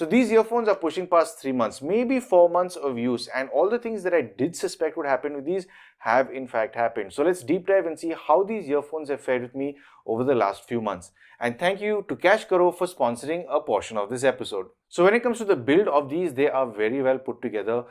So these earphones are pushing past 3 months, maybe 4 months of use, and all the things that I did suspect would happen with these have in fact happened. So let's deep dive and see how these earphones have fared with me over the last few months. And thank you to Cash Karo for sponsoring a portion of this episode. So when it comes to the build of these, they are very well put together.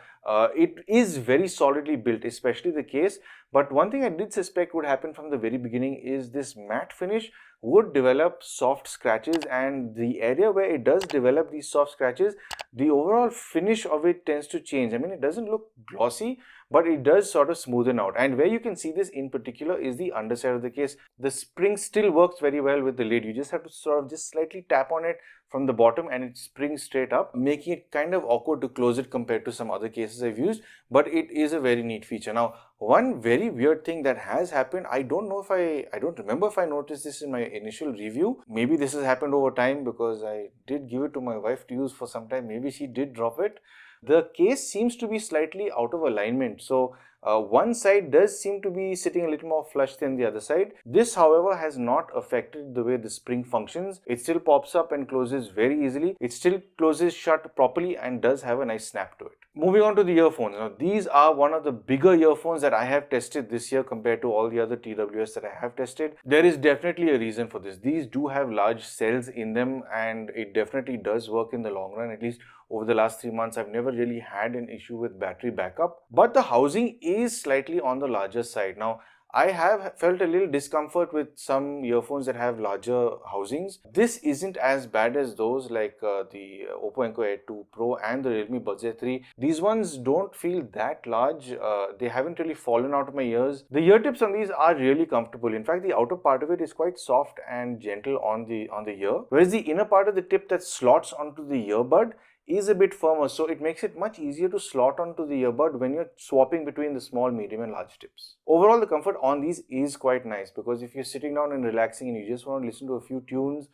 It is very solidly built, especially the case. But one thing I did suspect would happen from the very beginning is this matte finish would develop soft scratches, and the area where it does develop these soft scratches, the overall finish of it tends to change. I mean, it doesn't look glossy, but it does sort of smoothen out. And where you can see this in particular is the underside of the case. The spring still works very well with the lid. You just have to sort of just slightly tap on it from the bottom and it springs straight up, making it kind of awkward to close it compared to some other cases I've used, but it is a very neat feature. Now, one very weird thing that has happened, I don't remember if I noticed this in my initial review. Maybe this has happened over time because I did give it to my wife to use for some time. Maybe she did drop it. The case seems to be slightly out of alignment. So one side does seem to be sitting a little more flush than the other side. This, however, has not affected the way the spring functions. It still pops up and closes very easily. It still closes shut properly and does have a nice snap to it. Moving on to the earphones. Now, these are one of the bigger earphones that I have tested this year compared to all the other TWS that I have tested. There is definitely a reason for this. These do have large cells in them and it definitely does work in the long run. At least over the last 3 months, I've never really had an issue with battery backup. But the housing is slightly on the larger side. Now, I have felt a little discomfort with some earphones that have larger housings. This isn't as bad as those like the Oppo Enco Air 2 Pro and the Realme Buds Air 3. These ones don't feel that large. They haven't really fallen out of my ears. The ear tips on these are really comfortable. In fact, the outer part of it is quite soft and gentle on the ear, whereas the inner part of the tip that slots onto the earbud is a bit firmer, so it makes it much easier to slot onto the earbud when you're swapping between the small, medium and large tips. Overall, the comfort on these is quite nice because if you're sitting down and relaxing and you just want to listen to a few tunes,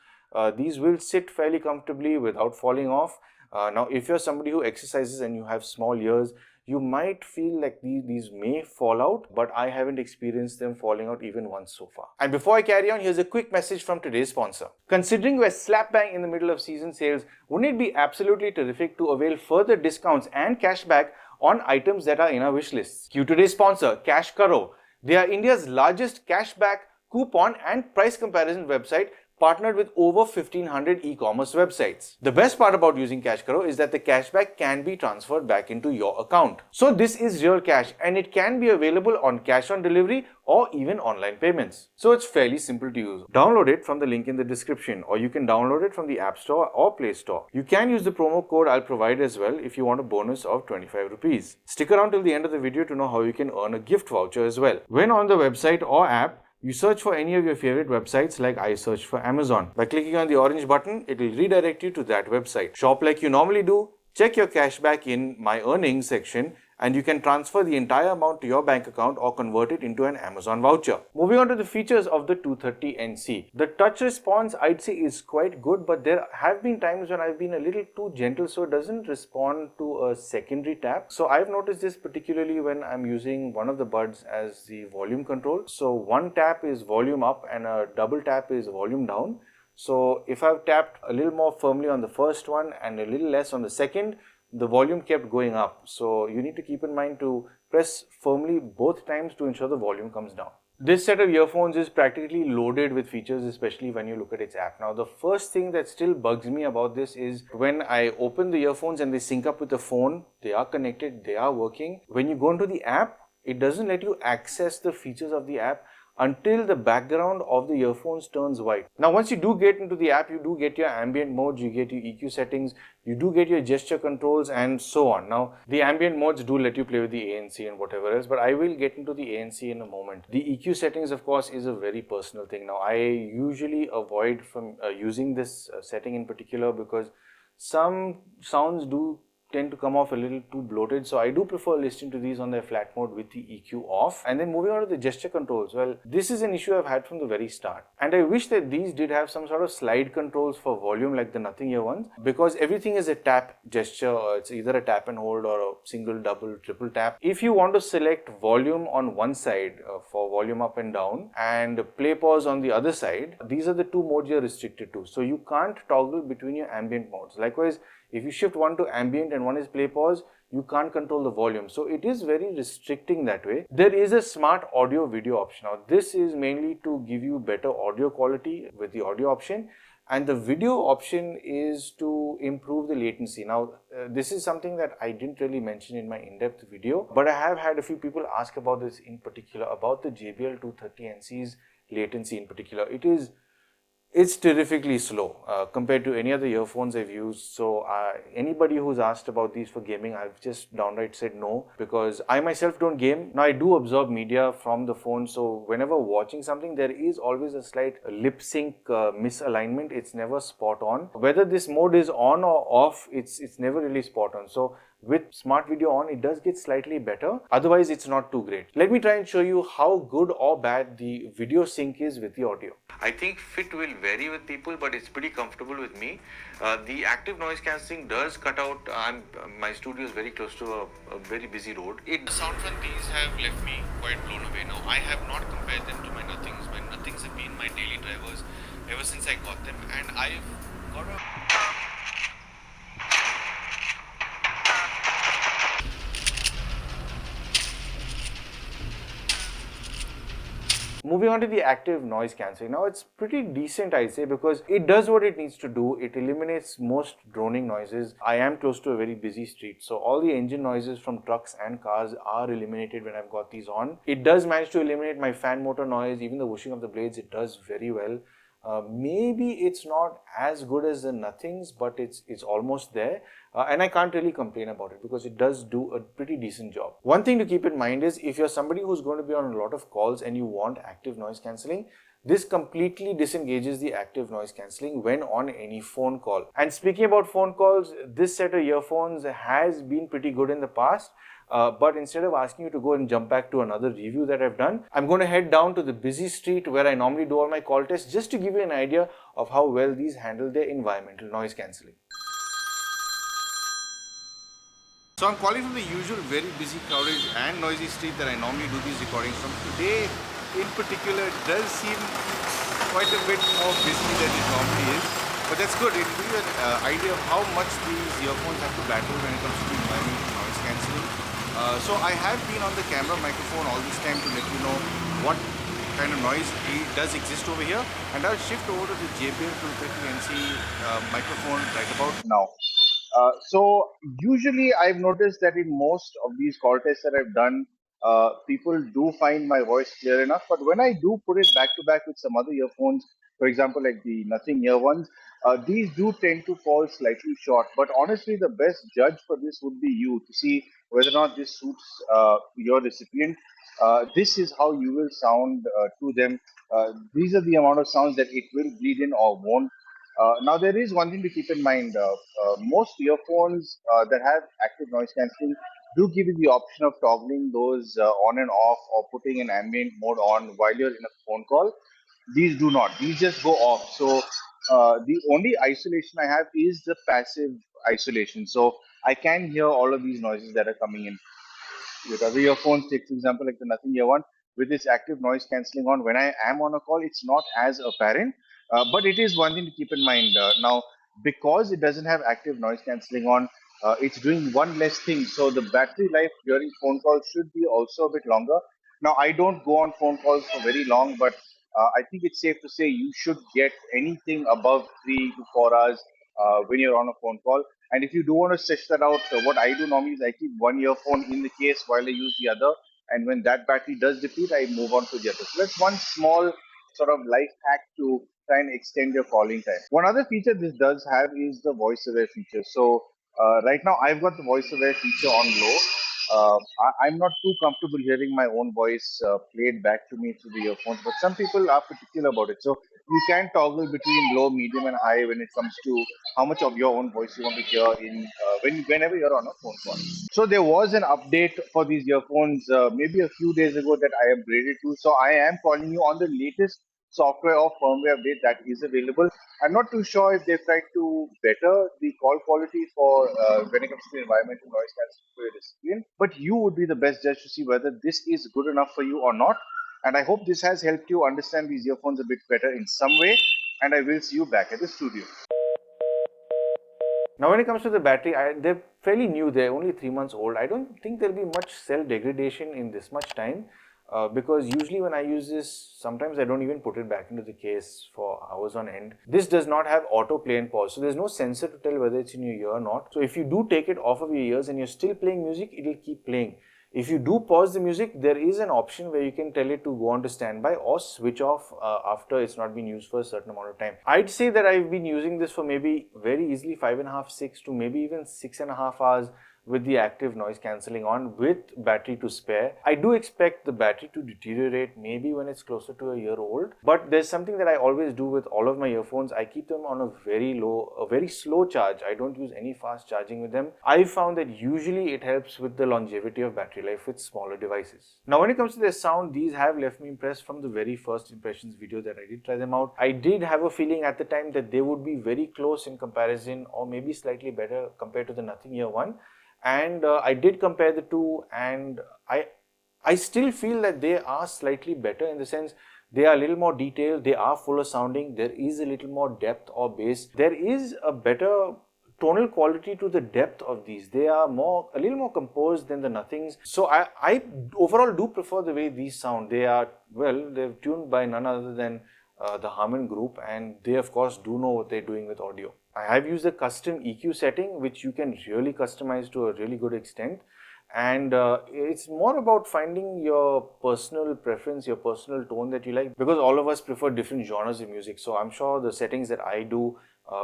these will sit fairly comfortably without falling off. Now, if you're somebody who exercises and you have small ears, you might feel like these may fall out, but I haven't experienced them falling out even once so far. And before I carry on, here's a quick message from today's sponsor. Considering we're slap bang in the middle of season sales, wouldn't it be absolutely terrific to avail further discounts and cashback on items that are in our wish lists? Cue today's sponsor, Cash Karo. They are India's largest cashback, coupon and price comparison website, partnered with over 1500 e-commerce websites. The best part about using Cash Karo is that the cashback can be transferred back into your account. So this is real cash and it can be available on cash on delivery or even online payments. So it's fairly simple to use. Download it from the link in the description, or you can download it from the App Store or Play Store. You can use the promo code I'll provide as well if you want a bonus of 25 rupees. Stick around till the end of the video to know how you can earn a gift voucher as well. When on the website or app, you search for any of your favorite websites like I search for Amazon. By clicking on the orange button, it will redirect you to that website. Shop like you normally do, check your cashback in My Earnings section, and you can transfer the entire amount to your bank account or convert it into an Amazon voucher. Moving on to the features of the 230NC. The touch response, I'd say, is quite good, but there have been times when I've been a little too gentle, so it doesn't respond to a secondary tap. So I've noticed this particularly when I'm using one of the buds as the volume control. So one tap is volume up and a double tap is volume down. So if I've tapped a little more firmly on the first one and a little less on the second, the volume kept going up. So you need to keep in mind to press firmly both times to ensure the volume comes down. This set of earphones is practically loaded with features, especially when you look at its app. Now, the first thing that still bugs me about this is when I open the earphones and they sync up with the phone, they are connected, they are working. When you go into the app, it doesn't let you access the features of the app until the background of the earphones turns white. Now, once you do get into the app, you do get your ambient modes, you get your EQ settings, you do get your gesture controls and so on. Now, the ambient modes do let you play with the ANC and whatever else, but I will get into the ANC in a moment. The EQ settings, of course, is a very personal thing. Now, I usually avoid from using this setting in particular because some sounds do tend to come off a little too bloated, so I do prefer listening to these on their flat mode with the EQ off. And then moving on to the gesture controls, well, this is an issue I've had from the very start, and I wish that these did have some sort of slide controls for volume like the Nothing Ear ones, because everything is a tap gesture. It's either a tap and hold or a single, double, triple tap. If you want to select volume on one side for volume up and down and play pause on the other side, these are the two modes you're restricted to, so you can't toggle between your ambient modes. Likewise, If you shift one to ambient and one is play pause, you can't control the volume. So it is very restricting that way. There is a smart audio video option. Now this is mainly to give you better audio quality with the audio option, and the video option is to improve the latency. Now this is something that I didn't really mention in my in-depth video, but I have had a few people ask about this in particular, about the JBL 230NC's latency in particular. It's terrifically slow compared to any other earphones I've used. So anybody who's asked about these for gaming, I've just downright said no, because I myself don't game. Now I do absorb media from the phone, so whenever watching something, there is always a slight lip sync misalignment. It's never spot on. Whether this mode is on or off, it's never really spot on. So with smart video on, it does get slightly better. Otherwise, it's not too great. Let me try and show you how good or bad the video sync is with the audio. I think fit will vary with people, but it's pretty comfortable with me. The active noise cancelling does cut out. My studio is very close to a very busy road. The sound from these have left me quite blown away. Now, I have not compared them to my Nothings. My Nothings have been my daily drivers ever since I got them, and I've got a Moving on to the active noise cancelling. Now it's pretty decent, I say, because it does what it needs to do. It eliminates most droning noises. I am close to a very busy street, so all the engine noises from trucks and cars are eliminated when I've got these on. It does manage to eliminate my fan motor noise, even the whooshing of the blades. It does very well. Maybe it's not as good as the Nothings, but it's almost there. And I can't really complain about it because it does do a pretty decent job. One thing to keep in mind is, if you're somebody who's going to be on a lot of calls and you want active noise cancelling, this completely disengages the active noise cancelling when on any phone call. And speaking about phone calls, this set of earphones has been pretty good in the past. But instead of asking you to go and jump back to another review that I've done, I'm going to head down to the busy street where I normally do all my call tests, just to give you an idea of how well these handle their environmental noise cancelling. So I'm calling from the usual very busy, crowded and noisy street that I normally do these recordings from. Today in particular does seem quite a bit more busy than it normally is, but that's good. It will give you an idea of how much these earphones have to battle when it comes to environmental noise cancelling. So I have been on the camera microphone all this time to let you know what kind of noise does exist over here, and I'll shift over to the JBL 230NC microphone right about now. So usually I've noticed that in most of these call tests that I've done, people do find my voice clear enough. But when I do put it back to back with some other earphones, for example, like the Nothing ear ones, these do tend to fall slightly short. But honestly, the best judge for this would be you, to see whether or not this suits your recipient. This is how you will sound to them. These are the amount of sounds that it will bleed in or won't. Now, there is one thing to keep in mind. Most earphones that have active noise cancelling do give you the option of toggling those on and off, or putting an ambient mode on while you're in a phone call. These do not. These just go off. So the only isolation I have is the passive isolation. So I can hear all of these noises that are coming in. With other earphones, take for example like the Nothing ear one, with this active noise cancelling on, when I am on a call, it's not as apparent. But it is one thing to keep in mind. Now, because it doesn't have active noise cancelling on, it's doing one less thing. So the battery life during phone calls should be also a bit longer. Now, I don't go on phone calls for very long, but I think it's safe to say you should get anything above 3 to 4 hours when you're on a phone call. And if you do want to stretch that out, what I do normally is I keep one earphone in the case while I use the other. And when that battery does deplete, I move on to the other. So that's one small sort of life hack to try and extend your calling time. One other feature this does have is the voice aware feature. So right now I've got the voice aware feature on low. I'm not too comfortable hearing my own voice played back to me through the earphones, but some people are particular about it. So you can toggle between low, medium, and high when it comes to how much of your own voice you want to hear in whenever you're on a phone call. So there was an update for these earphones maybe a few days ago that I upgraded to. So I am calling you on the latest software or firmware update that is available. I'm not too sure if they've tried to better the call quality for when it comes to environmental noise cancellation for your recipient, but you would be the best judge to see whether this is good enough for you or not. And I hope this has helped you understand these earphones a bit better in some way. And I will see you back at the studio. Now when it comes to the battery, they're fairly new, they're only 3 months old. I don't think there'll be much cell degradation in this much time because usually when I use this, sometimes I don't even put it back into the case for hours on end. This does not have auto play and pause, so there's no sensor to tell whether it's in your ear or not. So if you do take it off of your ears and you're still playing music, it'll keep playing. If you do pause the music, there is an option where you can tell it to go on to standby or switch off after it's not been used for a certain amount of time. I'd say that I've been using this for maybe very easily 5.5, 6 to maybe even 6.5 hours with the active noise cancelling on with battery to spare. I do expect the battery to deteriorate maybe when it's closer to a year old, but there's something that I always do with all of my earphones. I keep them on a very slow charge. I don't use any fast charging with them. I found that usually it helps with the longevity of battery life with smaller devices. Now when it comes to their sound, these have left me impressed from the very first impressions video that I did try them out. I did have a feeling at the time that they would be very close in comparison or maybe slightly better compared to the Nothing Ear 1. And I did compare the two, and I still feel that they are slightly better in the sense they are a little more detailed, they are fuller sounding, there is a little more depth or bass. There is a better tonal quality to the depth of these. They are a little more composed than the Nothings. So I overall do prefer the way these sound. They are, well, they're tuned by none other than the Harman group, and they of course do know what they're doing with audio. I have used a custom EQ setting which you can really customize to a really good extent, and it's more about finding your personal preference, your personal tone that you like, because all of us prefer different genres of music. So I'm sure the settings that I do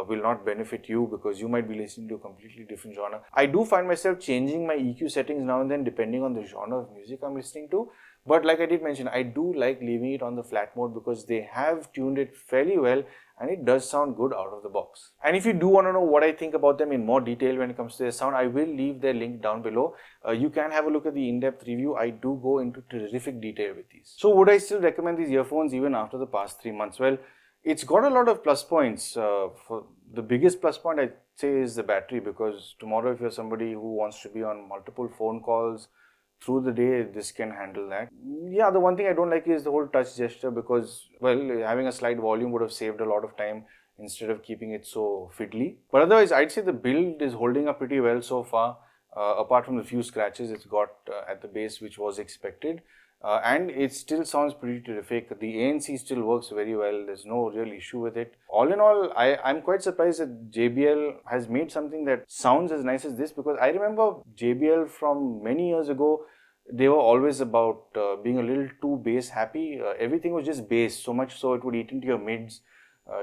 will not benefit you because you might be listening to a completely different genre. I do find myself changing my EQ settings now and then depending on the genre of music I'm listening to. But like I did mention, I do like leaving it on the flat mode because they have tuned it fairly well and it does sound good out of the box. And if you do want to know what I think about them in more detail when it comes to their sound, I will leave their link down below. You can have a look at the in-depth review. I do go into terrific detail with these. So would I still recommend these earphones even after the past 3 months? Well, it's got a lot of plus points. For the biggest plus point I'd say is the battery, because tomorrow if you're somebody who wants to be on multiple phone calls through the day, this can handle that. Yeah, the one thing I don't like is the whole touch gesture because, well, having a slight volume would have saved a lot of time instead of keeping it so fiddly. But otherwise, I'd say the build is holding up pretty well so far. Apart from the few scratches it's got at the base, which was expected. And it still sounds pretty terrific. The ANC still works very well. There's no real issue with it. All in all, I'm quite surprised that JBL has made something that sounds as nice as this, because I remember JBL from many years ago, they were always about being a little too bass happy. Everything was just bass, so much so it would eat into your mids.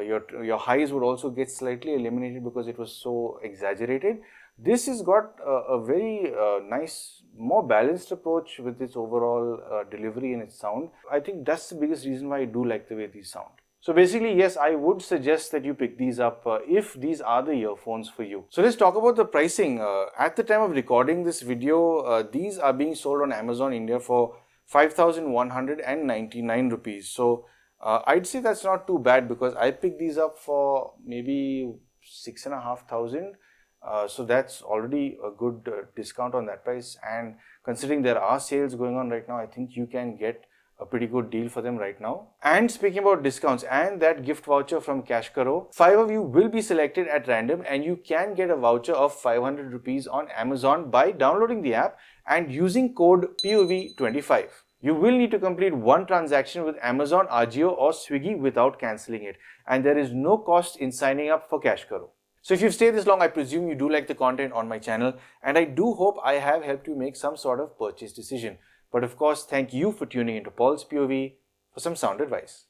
Your highs would also get slightly eliminated because it was so exaggerated. This has got a very nice, more balanced approach with its overall delivery and its sound. I think that's the biggest reason why I do like the way these sound. So basically, yes, I would suggest that you pick these up if these are the earphones for you. So let's talk about the pricing. At the time of recording this video, these are being sold on Amazon India for 5,199 rupees. So I'd say that's not too bad because I picked these up for maybe 6,500. So that's already a good discount on that price, and considering there are sales going on right now, I think you can get a pretty good deal for them right now. And speaking about discounts and that gift voucher from Cash Karo, 5 of you will be selected at random and you can get a voucher of 500 rupees on Amazon by downloading the app and using code POV25. You will need to complete one transaction with Amazon, Ajio or Swiggy without cancelling it, and there is no cost in signing up for Cash Karo. So if you've stayed this long, I presume you do like the content on my channel, and I do hope I have helped you make some sort of purchase decision. But of course, thank you for tuning into Paul's POV for some sound advice.